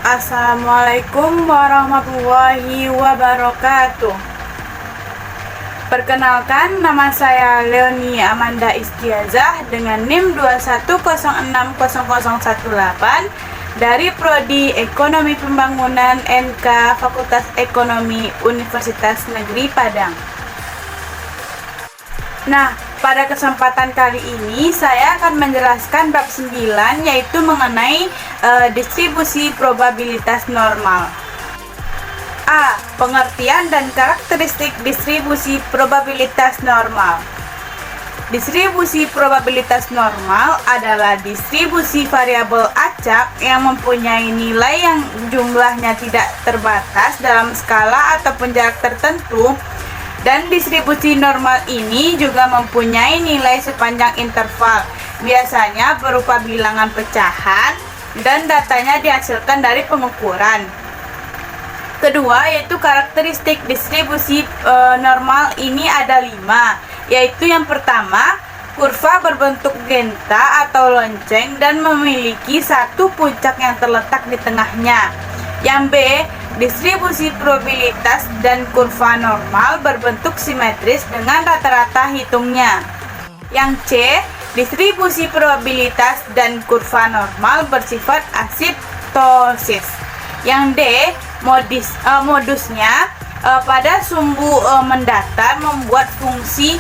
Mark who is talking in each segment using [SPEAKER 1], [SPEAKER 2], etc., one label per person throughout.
[SPEAKER 1] Assalamualaikum warahmatullahi wabarakatuh. Perkenalkan, nama saya Leonie Amanda Istiazah dengan NIM 2106018 dari Prodi Ekonomi Pembangunan NK Fakultas Ekonomi Universitas Negeri Padang. Nah, pada kesempatan kali ini saya akan menjelaskan bab 9, yaitu mengenai distribusi probabilitas normal. A. Pengertian dan karakteristik distribusi probabilitas normal. Distribusi probabilitas normal adalah distribusi variabel acak yang mempunyai nilai yang jumlahnya tidak terbatas dalam skala ataupun jarak tertentu. Dan distribusi normal ini juga mempunyai nilai sepanjang interval, biasanya berupa bilangan pecahan, dan datanya dihasilkan dari pengukuran. Kedua, yaitu karakteristik distribusi normal ini ada 5, yaitu yang pertama, kurva berbentuk genta atau lonceng dan memiliki satu puncak yang terletak di tengahnya. Yang B, distribusi probabilitas dan kurva normal berbentuk simetris dengan rata-rata hitungnya. Yang C, distribusi probabilitas dan kurva normal bersifat asiptosis. Yang D, modusnya pada sumbu mendatar membuat fungsi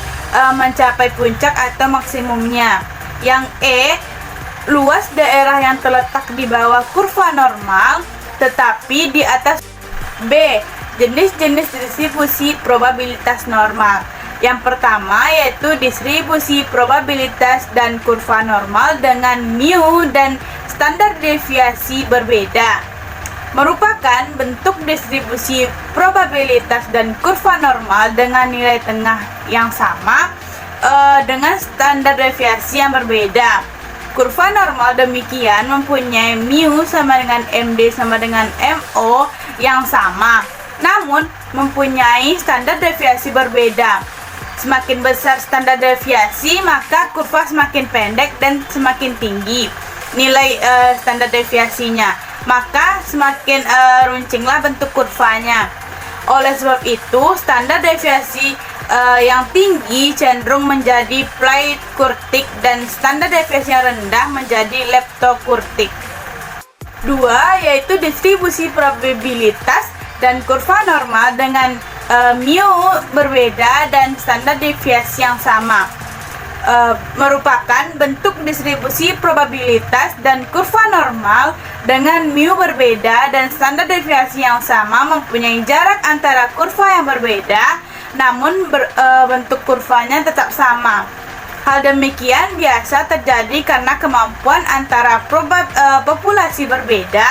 [SPEAKER 1] mencapai puncak atau maksimumnya. Yang E, luas daerah yang terletak di bawah kurva normal tetapi di atas. B. Jenis-jenis distribusi probabilitas normal. Yang pertama yaitu distribusi probabilitas dan kurva normal dengan mu dan standar deviasi berbeda. Merupakan bentuk distribusi probabilitas dan kurva normal dengan nilai tengah yang sama dengan standar deviasi yang berbeda. Kurva normal demikian mempunyai mu sama dengan MD sama dengan MO yang sama, namun mempunyai standar deviasi berbeda. Semakin besar standar deviasi, maka kurva semakin pendek dan semakin tinggi nilai standar deviasinya, maka semakin runcinglah bentuk kurvanya. Oleh sebab itu, standar deviasi yang tinggi cenderung menjadi pleitkurtik dan standar deviasi yang rendah menjadi leptokurtik. 2. Yaitu distribusi probabilitas dan kurva normal dengan mu berbeda dan standar deviasi yang sama. Merupakan bentuk distribusi probabilitas dan kurva normal dengan mu berbeda dan standar deviasi yang sama mempunyai jarak antara kurva yang berbeda, namun bentuk kurvanya tetap sama. Hal demikian biasa terjadi karena kemampuan antara populasi berbeda,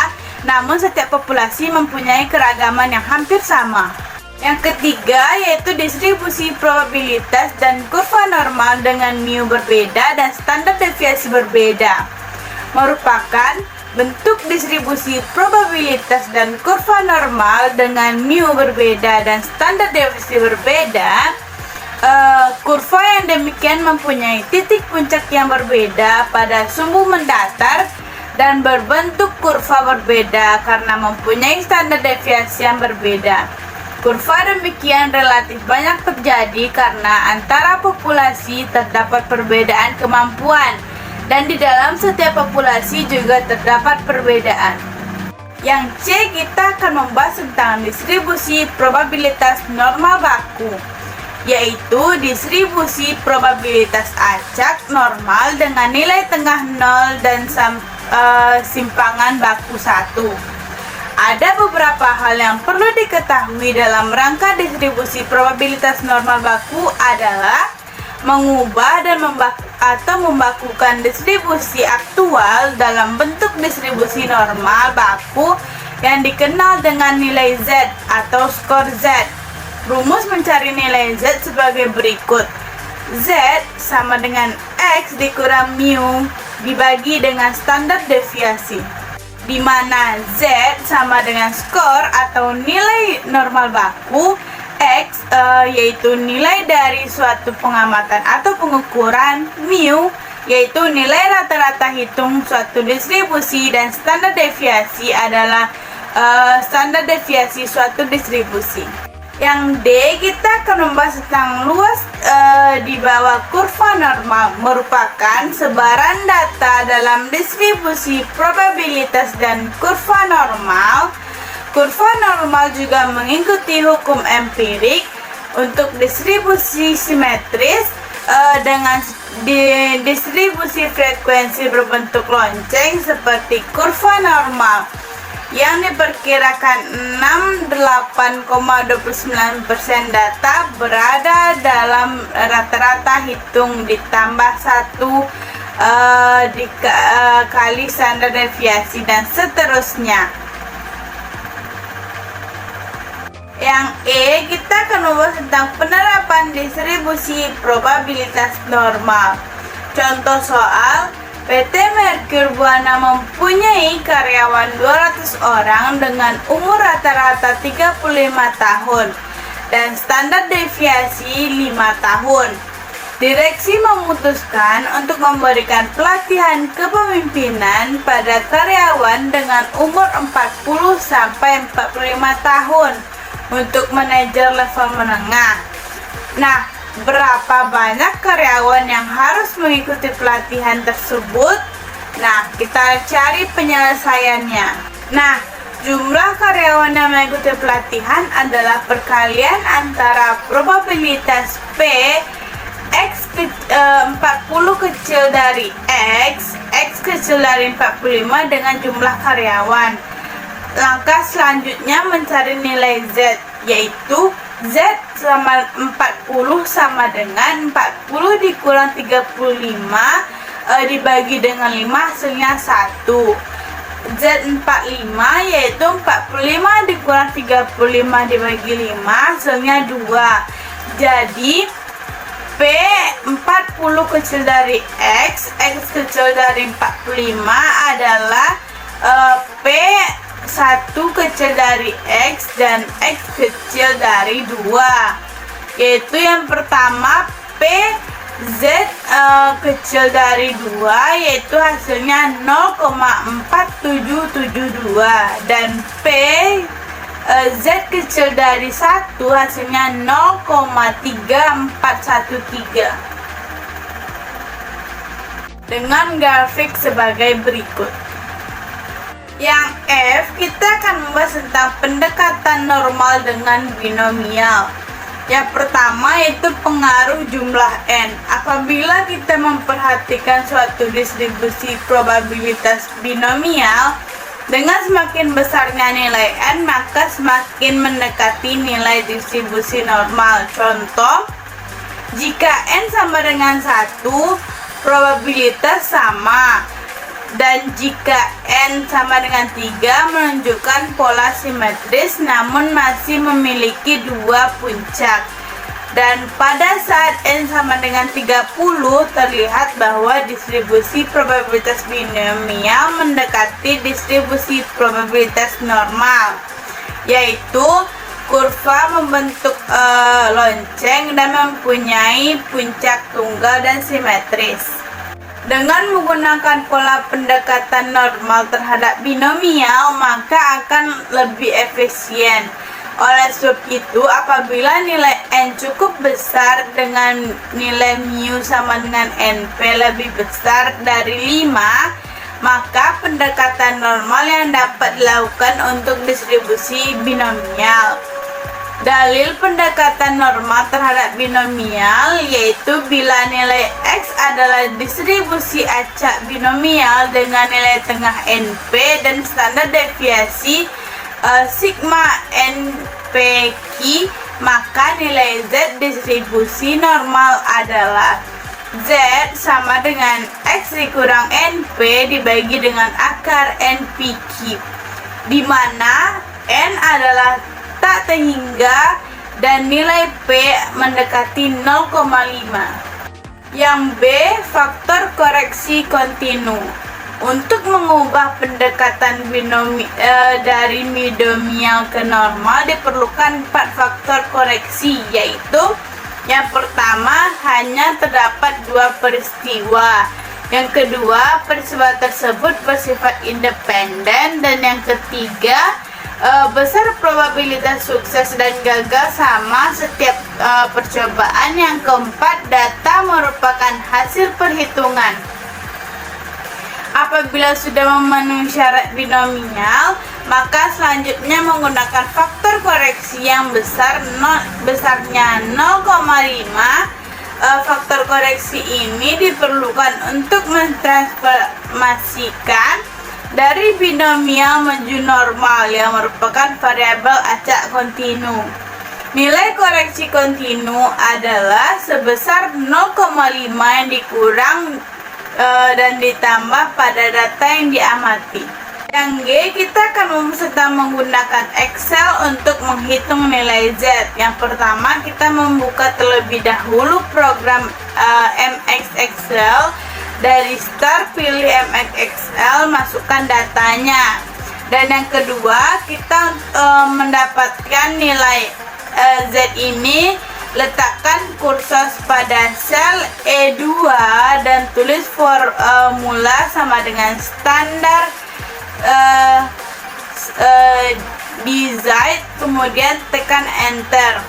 [SPEAKER 1] namun setiap populasi mempunyai keragaman yang hampir sama. Yang ketiga yaitu distribusi probabilitas dan kurva normal dengan mu berbeda dan standar deviasi berbeda. Merupakan bentuk distribusi probabilitas dan kurva normal dengan mu berbeda dan standar deviasi berbeda. Kurva yang demikian mempunyai titik puncak yang berbeda pada sumbu mendatar dan berbentuk kurva berbeda karena mempunyai standar deviasi yang berbeda. Kurva demikian relatif banyak terjadi karena antara populasi terdapat perbedaan kemampuan dan di dalam setiap populasi juga terdapat perbedaan. Yang C, kita akan membahas tentang distribusi probabilitas normal baku, yaitu distribusi probabilitas acak normal dengan nilai tengah 0 dan simpangan baku 1. Ada beberapa hal yang perlu diketahui dalam rangka distribusi probabilitas normal baku adalah mengubah dan membakukan distribusi aktual dalam bentuk distribusi normal baku yang dikenal dengan nilai Z atau skor Z. Rumus mencari nilai Z sebagai berikut. Z sama dengan X dikurang mu dibagi dengan standar deviasi, di mana Z sama dengan skor atau nilai normal baku, X yaitu nilai dari suatu pengamatan atau pengukuran, mu yaitu nilai rata-rata hitung suatu distribusi, dan standar deviasi adalah standar deviasi suatu distribusi. Yang D, kita akan membahas tentang luas di bawah kurva normal, merupakan sebaran data dalam distribusi probabilitas dan kurva normal. Kurva normal juga mengikuti hukum empirik untuk distribusi simetris dengan distribusi frekuensi berbentuk lonceng seperti kurva normal yang diperkirakan 68,29% data berada dalam rata-rata hitung ditambah 1 kali standar deviasi dan seterusnya. Yang E, kita akan membahas tentang penerapan distribusi probabilitas normal. Contoh soal, PT Merkur Buana mempunyai karyawan 200 orang dengan umur rata-rata 35 tahun dan standar deviasi 5 tahun. Direksi memutuskan untuk memberikan pelatihan kepemimpinan pada karyawan dengan umur 40 sampai 45 tahun untuk manajer level menengah. Nah, berapa banyak karyawan yang harus mengikuti pelatihan tersebut? Nah, kita cari penyelesaiannya. Nah, jumlah karyawan yang mengikuti pelatihan adalah perkalian antara probabilitas P X 40 kecil dari X kecil dari 45 dengan jumlah karyawan. Langkah selanjutnya mencari nilai Z, yaitu Z sama 40 sama dengan 40 dikurang 35 dibagi dengan 5 hasilnya 1. Z45 yaitu 45 dikurang 35 dibagi 5 hasilnya 2. Jadi P 40 kecil dari X kecil dari 45 adalah P 1 kecil dari X dan X kecil dari 2, yaitu yang pertama P Z kecil dari 2 yaitu hasilnya 0,4772 dan P Z kecil dari 1 hasilnya 0,3413 dengan grafik sebagai berikut. Yang F, kita akan membahas tentang pendekatan normal dengan binomial. Yang pertama yaitu pengaruh jumlah N. Apabila kita memperhatikan suatu distribusi probabilitas binomial, dengan semakin besarnya nilai N, maka semakin mendekati nilai distribusi normal. Contoh, jika N sama dengan 1, probabilitas sama. Dan jika N sama dengan 3 menunjukkan pola simetris namun masih memiliki 2 puncak. Dan pada saat N sama dengan 30 terlihat bahwa distribusi probabilitas binomial mendekati distribusi probabilitas normal, yaitu kurva membentuk lonceng dan mempunyai puncak tunggal dan simetris. Dengan menggunakan pola pendekatan normal terhadap binomial, maka akan lebih efisien. Oleh sebab itu, apabila nilai N cukup besar dengan nilai mu sama dengan NP lebih besar dari 5, maka pendekatan normal yang dapat dilakukan untuk distribusi binomial. Dalil pendekatan normal terhadap binomial yaitu bila nilai X adalah distribusi acak binomial dengan nilai tengah NP dan standar deviasi sigma NPQ, maka nilai Z distribusi normal adalah Z sama dengan X dikurang NP dibagi dengan akar NPQ, di mana N adalah tak terhingga dan nilai P mendekati 0,5. Yang B, faktor koreksi kontinu. Untuk mengubah pendekatan dari binomial ke normal diperlukan 4 faktor koreksi, yaitu yang pertama, hanya terdapat 2 peristiwa. Yang kedua, peristiwa tersebut bersifat independen. Dan yang ketiga, besar probabilitas sukses dan gagal sama setiap percobaan. Yang keempat, data merupakan hasil perhitungan. Apabila sudah memenuhi syarat binomial, maka selanjutnya menggunakan faktor koreksi yang besarnya 0,5. Faktor koreksi ini diperlukan untuk mentransformasikan dari binomial menuju normal yang merupakan variabel acak kontinu. Nilai koreksi kontinu adalah sebesar 0,5 yang dikurang dan ditambah pada data yang diamati. Yang G, kita akan sedang menggunakan Excel untuk menghitung nilai Z. Yang pertama, kita membuka terlebih dahulu program MX Excel. Dari Start, pilih MX Excel, masukkan datanya. Dan yang kedua, kita mendapatkan nilai Z ini, letakkan kursor pada sel E2 dan tulis formula sama dengan standar divide, kemudian tekan enter.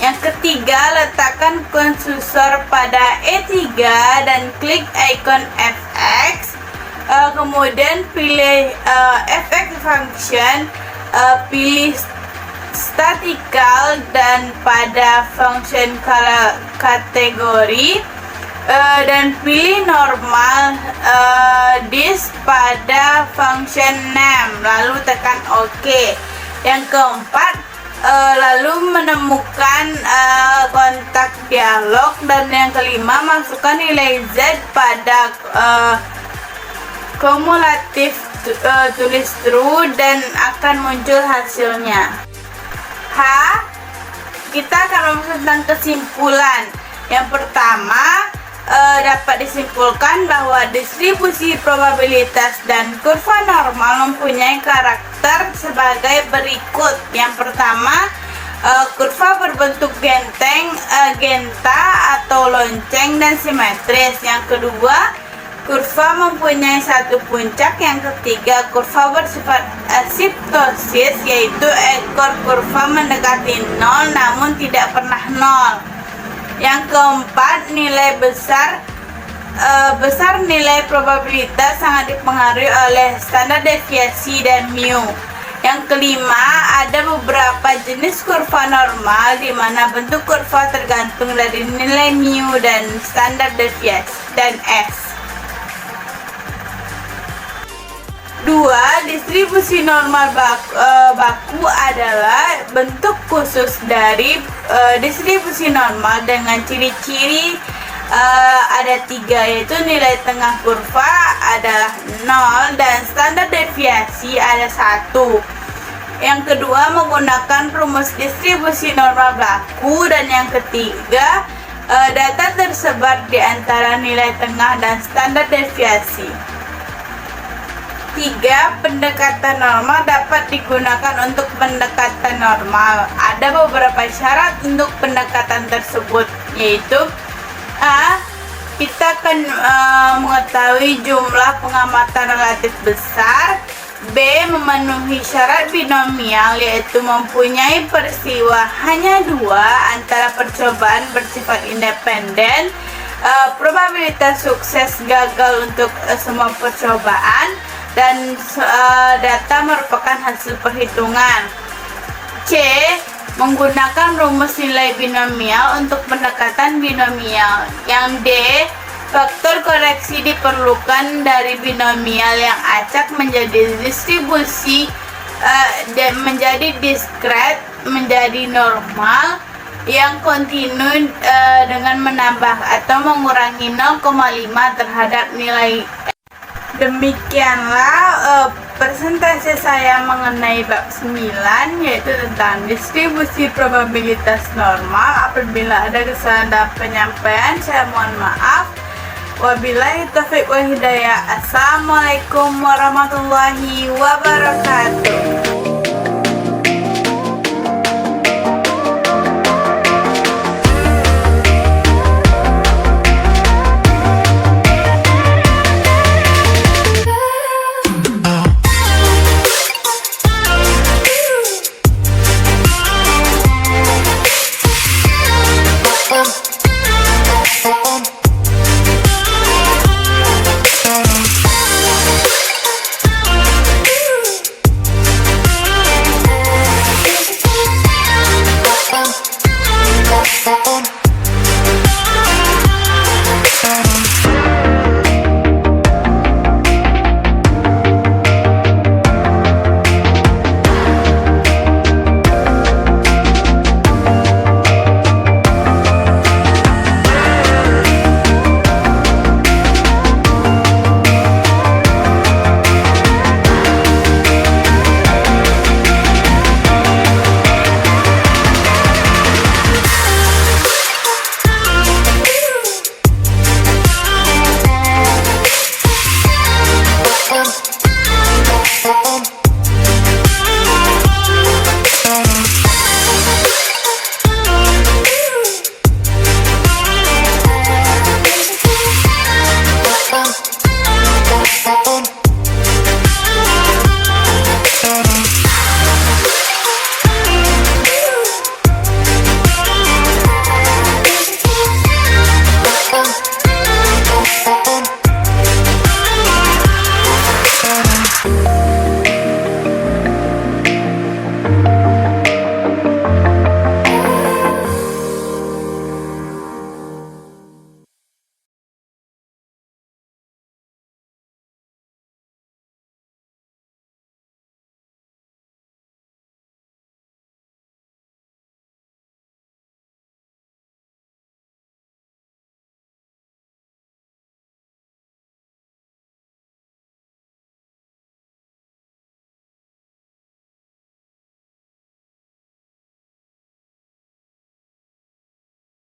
[SPEAKER 1] Yang ketiga, letakkan kursor pada E3 dan klik icon fx, kemudian pilih fx function, pilih statikal dan pada function kategori, dan pilih normal this pada function name, lalu tekan OK. Yang keempat, lalu menemukan kontak dialog, dan yang kelima, masukkan nilai Z pada kumulatif, tulis true dan akan muncul hasilnya. H, kita akan membahas tentang kesimpulan. Yang pertama, dapat disimpulkan bahwa distribusi probabilitas dan kurva normal mempunyai karakter sebagai berikut. Yang pertama, kurva berbentuk genta atau lonceng dan simetris. Yang kedua, kurva mempunyai satu puncak. Yang ketiga, kurva bersifat asiptosis, yaitu ekor kurva mendekati nol namun tidak pernah nol. Yang keempat, nilai besar nilai probabilitas sangat dipengaruhi oleh standar deviasi dan mu. Yang kelima, ada beberapa jenis kurva normal di mana bentuk kurva tergantung dari nilai mu dan standar deviasi dan S. 2. Distribusi normal baku adalah bentuk khusus dari distribusi normal dengan ciri-ciri ada 3, yaitu nilai tengah kurva adalah 0 dan standar deviasi ada 1. Yang kedua, menggunakan rumus distribusi normal baku, dan yang ketiga, data tersebar di antara nilai tengah dan standar deviasi. 3. Pendekatan normal dapat digunakan untuk pendekatan normal. Ada beberapa syarat untuk pendekatan tersebut, yaitu A. Kita akan mengetahui jumlah pengamatan relatif besar. B. Memenuhi syarat binomial, yaitu mempunyai peristiwa hanya 2 antara percobaan bersifat independen. Probabilitas sukses gagal untuk semua percobaan, dan data merupakan hasil perhitungan. C. Menggunakan rumus nilai binomial untuk pendekatan binomial. Yang D. Faktor koreksi diperlukan dari binomial yang acak menjadi distribusi dan menjadi diskret menjadi normal yang kontinu dengan menambah atau mengurangi 0,5 terhadap nilai. Demikianlah presentasi saya mengenai bab 9, yaitu tentang distribusi probabilitas normal. Apabila ada kesalahan dalam penyampaian, saya mohon maaf. Wabillahi taufiq wal hidayah. Assalamualaikum warahmatullahi wabarakatuh.